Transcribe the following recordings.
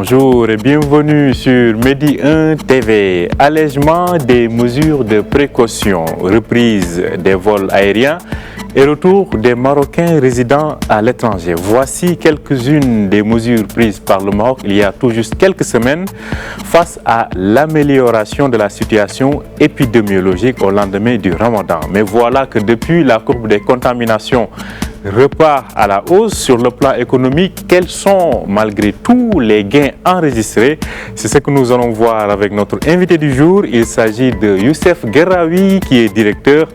Bonjour et bienvenue sur Medi 1 TV. Allègement des mesures de précaution, reprise des vols aériens et retour des Marocains résidant à l'étranger. Voici quelques-unes des mesures prises par le Maroc il y a tout juste quelques semaines face à l'amélioration de la situation épidémiologique au lendemain du Ramadan. Mais voilà que depuis, la courbe des contaminations repart à la hausse. Sur le plan économique, quels sont malgré tout les gains enregistrés? C'est ce que nous allons voir avec notre invité du jour. Il s'agit de Youssef Guerraoui, qui est directeur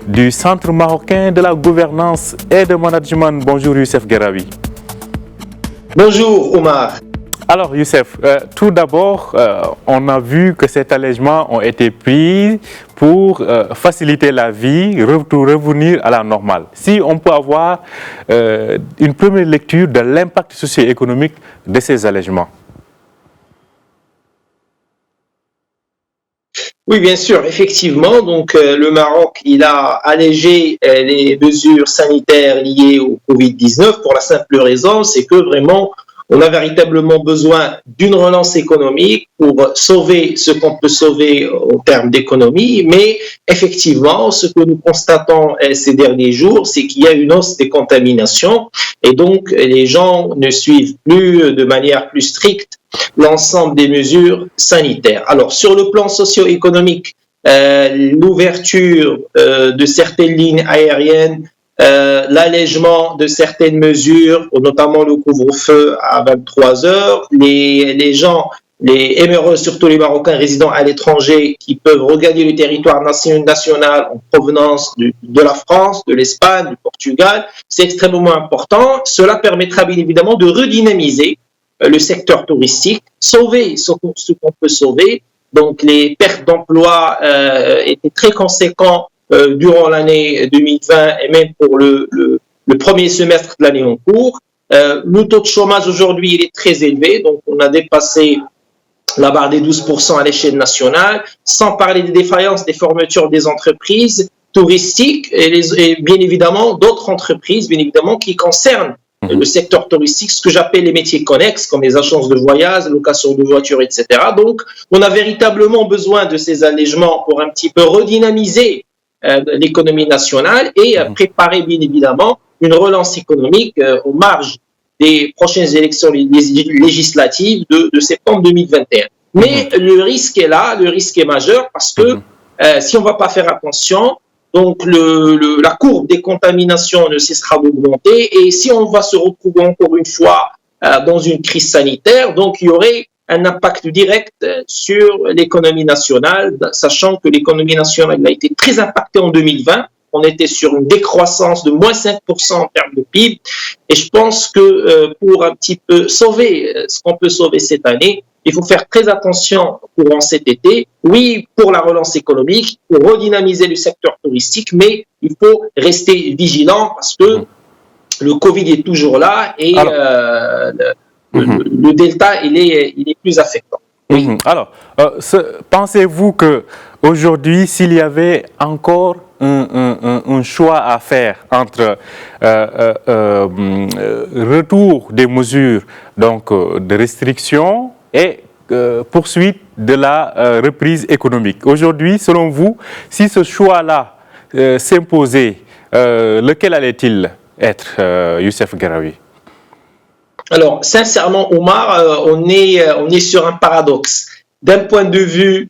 du Centre marocain de la gouvernance et de management. Bonjour Youssef Guerraoui. Bonjour Omar. Alors Youssef, tout d'abord, on a vu que ces allègements ont été pris pour faciliter la vie, revenir à la normale. Si on peut avoir une première lecture de l'impact socio-économique de ces allègements. Oui, bien sûr, effectivement. Donc, le Maroc, il a allégé les mesures sanitaires liées au Covid-19 pour la simple raison, c'est que vraiment, on a véritablement besoin d'une relance économique pour sauver ce qu'on peut sauver en termes d'économie. Mais effectivement, ce que nous constatons ces derniers jours, c'est qu'il y a une hausse des contaminations et donc les gens ne suivent plus de manière plus stricte l'ensemble des mesures sanitaires. Alors, sur le plan socio-économique, l'ouverture de certaines lignes aériennes, l'allègement de certaines mesures, notamment le couvre-feu à 23 heures, les gens, les MRE, surtout les Marocains résidant à l'étranger, qui peuvent regagner le territoire national en provenance de la France, de l'Espagne, du Portugal, c'est extrêmement important. Cela permettra bien évidemment de redynamiser le secteur touristique, sauver ce qu'on peut sauver. Donc les pertes d'emplois étaient très conséquentes durant l'année 2020 et même pour le premier semestre de l'année en cours. Le taux de chômage aujourd'hui il est très élevé, donc on a dépassé la barre des 12% à l'échelle nationale, sans parler des défaillances, des fermetures des entreprises touristiques et bien évidemment d'autres entreprises, bien évidemment, qui concernent le secteur touristique, ce que j'appelle les métiers connexes, comme les agences de voyage, location de voitures, etc. Donc, on a véritablement besoin de ces allègements pour un petit peu redynamiser l'économie nationale et préparer bien évidemment une relance économique aux marges des prochaines élections législatives de septembre 2021. Mais le risque est là, le risque est majeur parce que si on ne va pas faire attention, donc la courbe des contaminations ne cessera d'augmenter et si on va se retrouver encore une fois dans une crise sanitaire, donc il y aurait un impact direct sur l'économie nationale, sachant que l'économie nationale a été très impactée en 2020. On était sur une décroissance de moins 5% en termes de PIB. Et je pense que pour un petit peu sauver ce qu'on peut sauver cette année, il faut faire très attention courant cet été. Oui, pour la relance économique, pour redynamiser le secteur touristique, mais il faut rester vigilant parce que le Covid est toujours là et le Delta, il est plus affectant. Oui. Alors, pensez-vous qu'aujourd'hui, s'il y avait encore un choix à faire entre retour des mesures donc, de restriction et poursuite de la reprise économique, aujourd'hui, selon vous, si ce choix-là s'imposait, lequel allait-il être, Youssef Guerraoui? Alors, sincèrement, Omar, on est sur un paradoxe. D'un point de vue,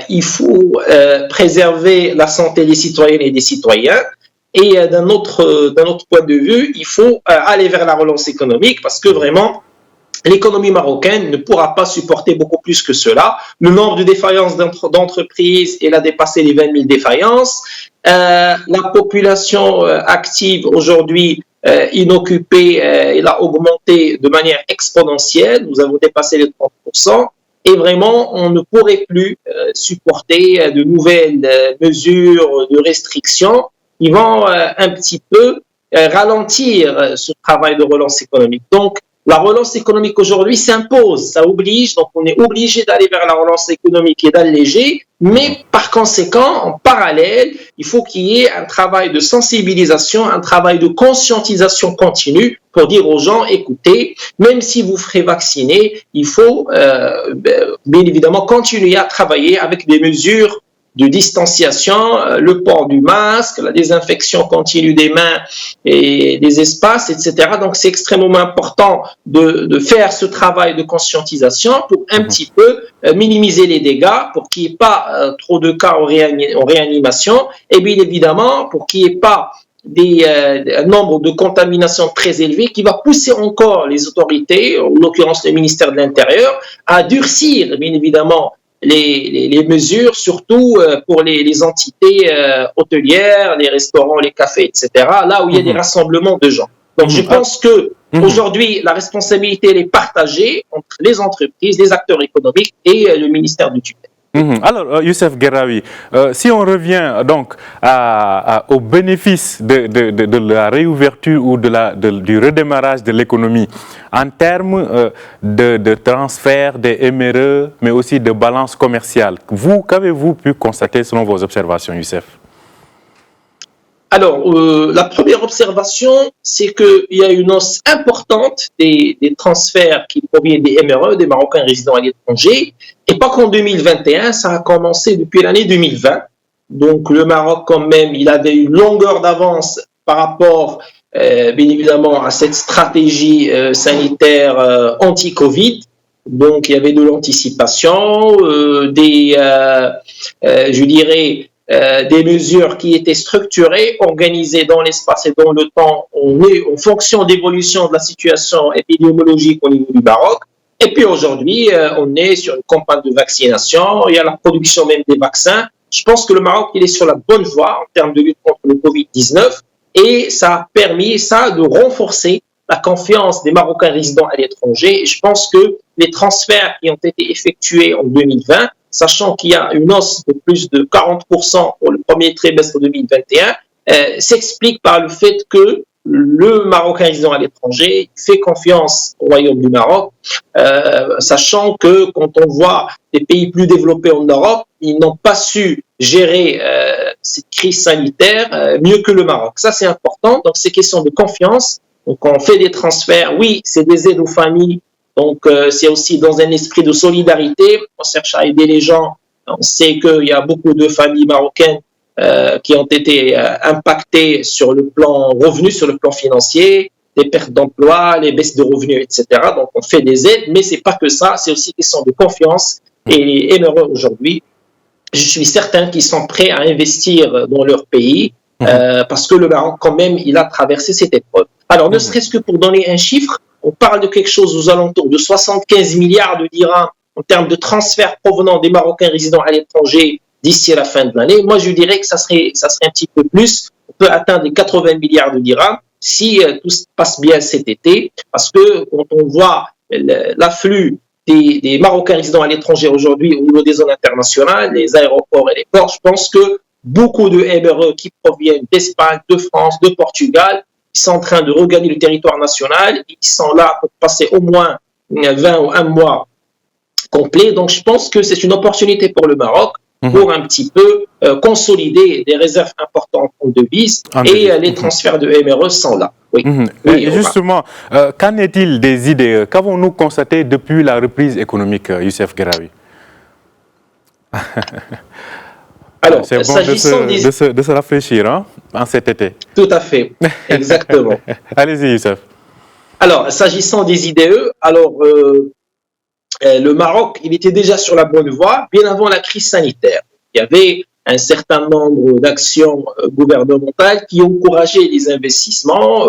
il faut préserver la santé des citoyennes et des citoyens. Et d'un autre point de vue, il faut aller vers la relance économique parce que vraiment, l'économie marocaine ne pourra pas supporter beaucoup plus que cela. Le nombre de défaillances d'entreprises, il a dépassé les 20 000 défaillances. La population active aujourd'hui, inoccupée, il a augmenté de manière exponentielle. Nous avons dépassé les 30%. Et vraiment, on ne pourrait plus supporter de nouvelles mesures de restriction qui vont un petit peu ralentir ce travail de relance économique. Donc, La relance économique aujourd'hui s'impose, ça oblige, donc on est obligé d'aller vers la relance économique et d'alléger, mais par conséquent, en parallèle, il faut qu'il y ait un travail de sensibilisation, un travail de conscientisation continue pour dire aux gens, écoutez, même si vous ferez vacciner, il faut bien évidemment continuer à travailler avec des mesures de distanciation, le port du masque, la désinfection continue des mains et des espaces, etc. Donc, c'est extrêmement important de faire ce travail de conscientisation pour un petit peu minimiser les dégâts, pour qu'il n'y ait pas trop de cas en réanimation, et bien évidemment, pour qu'il n'y ait pas un nombre de contaminations très élevé qui va pousser encore les autorités, en l'occurrence le ministère de l'Intérieur, à durcir, bien évidemment, les mesures, surtout pour les entités hôtelières, les restaurants, les cafés, etc., là où il y a des rassemblements de gens. Donc, je pense que aujourd'hui, la responsabilité, elle est partagée entre les entreprises, les acteurs économiques et le ministère du tutelle. Alors, Youssef Guerraoui, si on revient donc au bénéfice de la réouverture ou du redémarrage de l'économie en termes de transfert des MRE, mais aussi de balance commerciale, qu'avez-vous pu constater selon vos observations, Youssef? Alors, la première observation, c'est qu'il y a une hausse importante des transferts qui proviennent des MRE, des Marocains résidant à l'étranger, et pas qu'en 2021, ça a commencé depuis l'année 2020. Donc, le Maroc, quand même, il avait une longueur d'avance par rapport, bien évidemment, à cette stratégie sanitaire anti-Covid. Donc, il y avait de l'anticipation, je dirais, des mesures qui étaient structurées, organisées dans l'espace et dans le temps, en fonction d'évolution de la situation épidémiologique au niveau du Maroc. Et puis aujourd'hui, on est sur une campagne de vaccination, il y a la production même des vaccins. Je pense que le Maroc, il est sur la bonne voie en termes de lutte contre le Covid-19 et ça a permis de renforcer la confiance des Marocains résidant à l'étranger. Et je pense que les transferts qui ont été effectués en 2020, sachant qu'il y a une hausse de plus de 40% pour le premier trimestre 2021, s'explique par le fait que le Marocain résident à l'étranger fait confiance au Royaume du Maroc, sachant que quand on voit les pays plus développés en Europe, ils n'ont pas su gérer cette crise sanitaire mieux que le Maroc. Ça, c'est important. Donc, c'est question de confiance. Donc, on fait des transferts. Oui, c'est des aides aux familles. Donc, c'est aussi dans un esprit de solidarité. On cherche à aider les gens. On sait qu'il y a beaucoup de familles marocaines qui ont été impactées sur le plan revenu, sur le plan financier, des pertes d'emploi, les baisses de revenus, etc. Donc, on fait des aides, mais c'est pas que ça. C'est aussi question de confiance. Et les MRE aujourd'hui, je suis certain qu'ils sont prêts à investir dans leur pays parce que le Maroc, quand même, il a traversé cette épreuve. Alors, ne serait-ce que pour donner un chiffre, on parle de quelque chose aux alentours de 75 milliards de dirhams en termes de transferts provenant des Marocains résidant à l'étranger d'ici à la fin de l'année. Moi, je dirais que ça serait un petit peu plus. On peut atteindre les 80 milliards de dirhams si tout se passe bien cet été. Parce que quand on voit l'afflux des Marocains résidents à l'étranger aujourd'hui au niveau des zones internationales, les aéroports et les ports, je pense que beaucoup de MRE qui proviennent d'Espagne, de France, de Portugal, ils sont en train de regagner le territoire national. Ils sont là pour passer au moins 20 ou un mois complet. Donc, je pense que c'est une opportunité pour le Maroc pour un petit peu consolider des réserves importantes en devises et les transferts de MRE sont là. Oui. Oui, et justement, qu'en est-il des idées? Qu'avons-nous constaté depuis la reprise économique, Youssef Guerraoui? Alors, c'est bon de se rafraîchir en cet été. Tout à fait, exactement. Allez-y, Youssef. Alors, s'agissant des IDE, alors le Maroc, il était déjà sur la bonne voie bien avant la crise sanitaire. Il y avait un certain nombre d'actions gouvernementales qui encourageaient les investissements,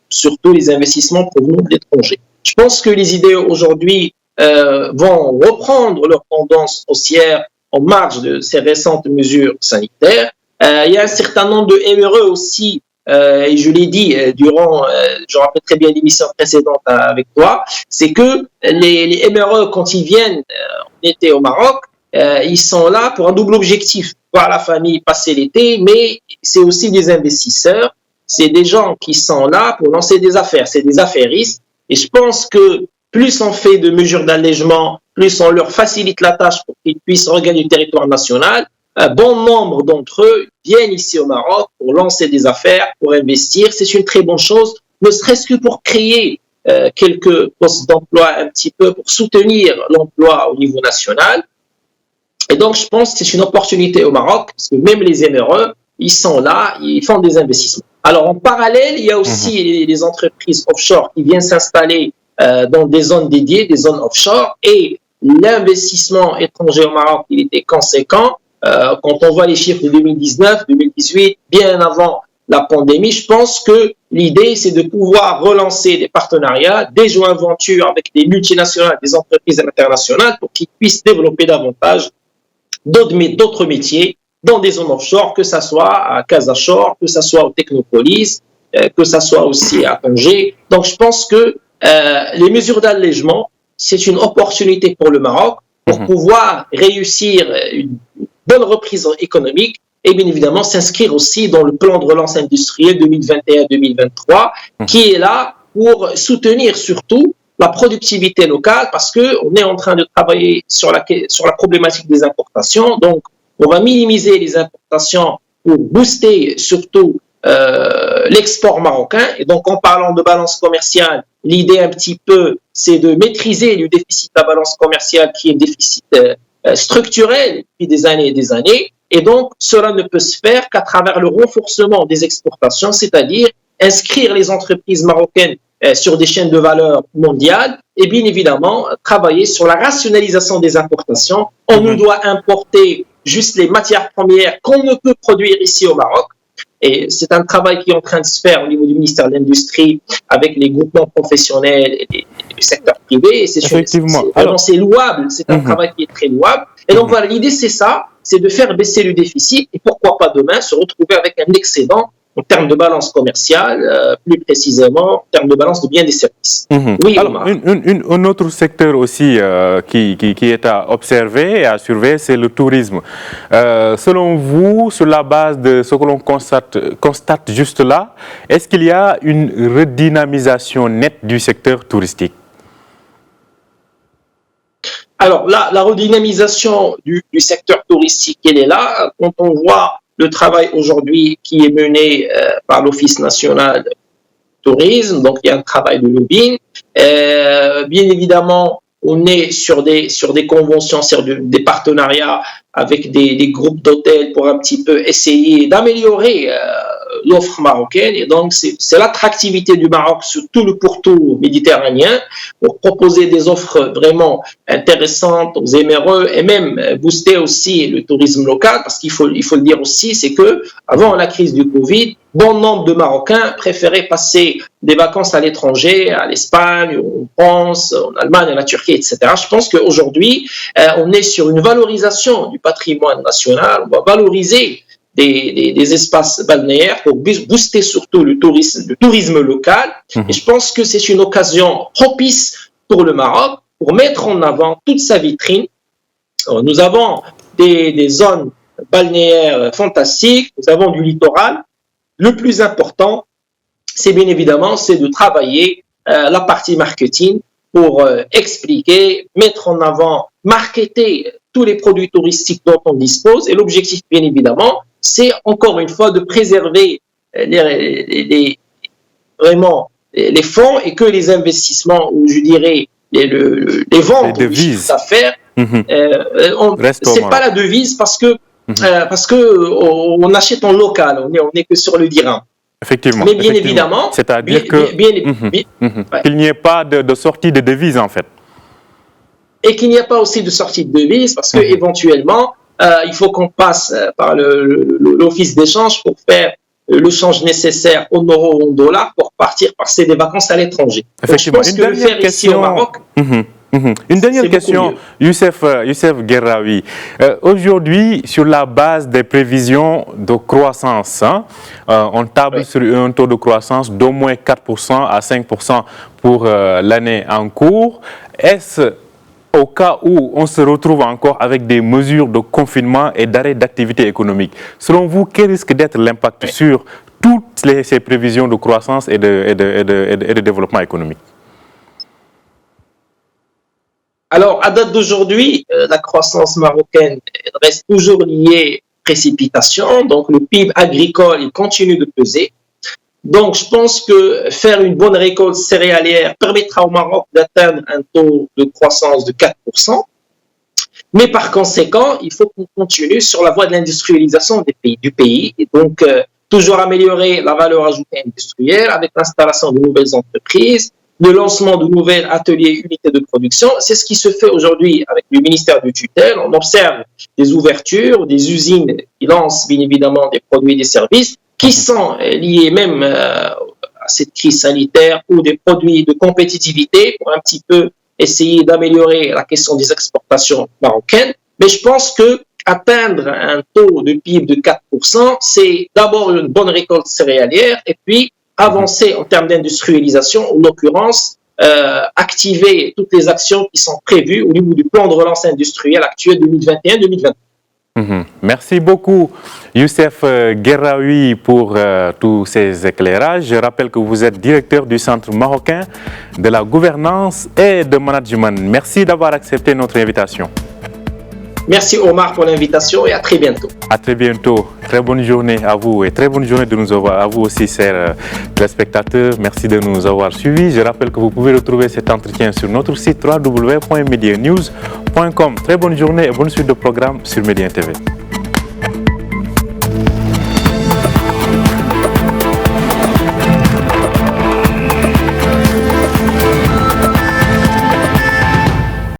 surtout les investissements provenant de l'étranger. Je pense que les IDE aujourd'hui vont reprendre leur tendance haussière en marge de ces récentes mesures sanitaires. Il y a un certain nombre de MRE aussi, et je l'ai dit durant, je rappelle très bien l'émission précédente avec toi, c'est que les MRE, quand ils viennent en été au Maroc, ils sont là pour un double objectif, voir la famille passer l'été, mais c'est aussi des investisseurs, c'est des gens qui sont là pour lancer des affaires, c'est des affairistes, Et je pense que plus on fait de mesures d'allègement, plus on leur facilite la tâche pour qu'ils puissent regagner le territoire national, un bon nombre d'entre eux viennent ici au Maroc pour lancer des affaires, pour investir. C'est une très bonne chose, ne serait-ce que pour créer quelques postes d'emploi un petit peu, pour soutenir l'emploi au niveau national. Et donc, je pense que c'est une opportunité au Maroc, parce que même les MRE, ils sont là, ils font des investissements. Alors, en parallèle, il y a aussi les entreprises offshore qui viennent s'installer dans des zones dédiées, des zones offshore, et l'investissement étranger au Maroc, il était conséquent. Quand on voit les chiffres de 2019, 2018, bien avant la pandémie, je pense que l'idée, c'est de pouvoir relancer des partenariats, des joint ventures avec des multinationales, des entreprises internationales, pour qu'ils puissent développer davantage d'autres métiers dans des zones offshore, que ce soit à Casa Shore, que ce soit au Technopolis, que ce soit aussi à Tanger. Donc, je pense que les mesures d'allègement, c'est une opportunité pour le Maroc pour pouvoir réussir une bonne reprise économique et bien évidemment s'inscrire aussi dans le plan de relance industrielle 2021-2023 qui est là pour soutenir surtout la productivité locale parce qu'on est en train de travailler sur la problématique des importations. Donc, on va minimiser les importations pour booster surtout l'export marocain. Et donc, en parlant de balance commerciale, l'idée un petit peu, c'est de maîtriser le déficit de la balance commerciale qui est un déficit structurel depuis des années et des années. Et donc, cela ne peut se faire qu'à travers le renforcement des exportations, c'est-à-dire inscrire les entreprises marocaines sur des chaînes de valeur mondiales et bien évidemment travailler sur la rationalisation des importations. On ne doit importer juste les matières premières qu'on ne peut produire ici au Maroc. Et c'est un travail qui est en train de se faire au niveau du ministère de l'Industrie avec les groupements professionnels et le secteur privé. Et c'est louable, c'est un travail qui est très louable. Et donc voilà, l'idée c'est ça, c'est de faire baisser le déficit et pourquoi pas demain se retrouver avec un excédent en termes de balance commerciale, plus précisément en termes de balance de biens et des services. Oui, alors, un autre secteur aussi qui est à observer et à surveiller, c'est le tourisme. Selon vous, sur la base de ce que l'on constate juste là, est-ce qu'il y a une redynamisation nette du secteur touristique? Alors, la redynamisation du secteur touristique, elle est là. Quand on voit le travail aujourd'hui qui est mené par l'Office national du tourisme, donc il y a un travail de lobbying. Bien évidemment, on est sur des conventions, sur des partenariats avec des groupes d'hôtels pour un petit peu essayer d'améliorer l'offre marocaine. Et donc, c'est l'attractivité du Maroc sur tout le pourtour méditerranéen pour proposer des offres vraiment intéressantes aux MRE et même booster aussi le tourisme local parce qu'il faut le dire aussi, c'est que avant la crise du Covid, bon nombre de Marocains préféraient passer des vacances à l'étranger, à l'Espagne, en France, en Allemagne, en Turquie, etc. Je pense qu'aujourd'hui, on est sur une valorisation du patrimoine national. On va valoriser des espaces balnéaires pour booster surtout le tourisme local. Et je pense que c'est une occasion propice pour le Maroc pour mettre en avant toute sa vitrine. Alors, nous avons des zones balnéaires fantastiques, nous avons du littoral. Le plus important, c'est bien évidemment, c'est de travailler la partie marketing pour expliquer, mettre en avant, marketer tous les produits touristiques dont on dispose. Et l'objectif, bien évidemment, c'est encore une fois de préserver vraiment les fonds et que les investissements, ou je dirais les ventes de chiffre d'affaires, c'est pas la devise parce que on achète en local, on n'est que sur le dirham. Effectivement. Mais bien évidemment, c'est-à-dire qu'il n'y ait pas de sortie de devise en fait. Et qu'il n'y a pas aussi de sortie de devise parce que éventuellement, il faut qu'on passe par l'office d'échange pour faire le change nécessaire en euros ou en dollars pour partir passer des vacances à l'étranger. Effectivement. Je pense que le faire ici au Maroc. Une dernière question, Youssef Guerraoui. Aujourd'hui, sur la base des prévisions de croissance, on table sur un taux de croissance d'au moins 4% à 5% pour l'année en cours. Est-ce au cas où on se retrouve encore avec des mesures de confinement et d'arrêt d'activité économique? Selon vous, quel risque d'être l'impact sur toutes ces prévisions de croissance et de développement économique? Alors, à date d'aujourd'hui, la croissance marocaine reste toujours liée aux précipitations. Donc, le PIB agricole, il continue de peser. Donc, je pense que faire une bonne récolte céréalière permettra au Maroc d'atteindre un taux de croissance de 4%. Mais par conséquent, il faut qu'on continue sur la voie de l'industrialisation du pays. Et donc, toujours améliorer la valeur ajoutée industrielle avec l'installation de nouvelles entreprises, le lancement de nouveaux ateliers, unités de production. C'est ce qui se fait aujourd'hui avec le ministère du tutelle. On observe des ouvertures, des usines qui lancent bien évidemment des produits et des services qui sont liés même à cette crise sanitaire ou des produits de compétitivité pour un petit peu essayer d'améliorer la question des exportations marocaines. Mais je pense que atteindre un taux de PIB de 4%, c'est d'abord une bonne récolte céréalière et puis avancer en termes d'industrialisation, en l'occurrence, activer toutes les actions qui sont prévues au niveau du plan de relance industrielle actuel 2021-2022. Merci beaucoup, Youssef Guerraoui, pour tous ces éclairages. Je rappelle que vous êtes directeur du Centre marocain de la gouvernance et de management. Merci d'avoir accepté notre invitation. Merci Omar pour l'invitation et à très bientôt. À très bientôt. Très bonne journée à vous et très bonne journée de nous avoir, à vous aussi, chers téléspectateurs. Merci de nous avoir suivis. Je rappelle que vous pouvez retrouver cet entretien sur notre site www.medianews.com. Très bonne journée et bonne suite de programme sur Média TV.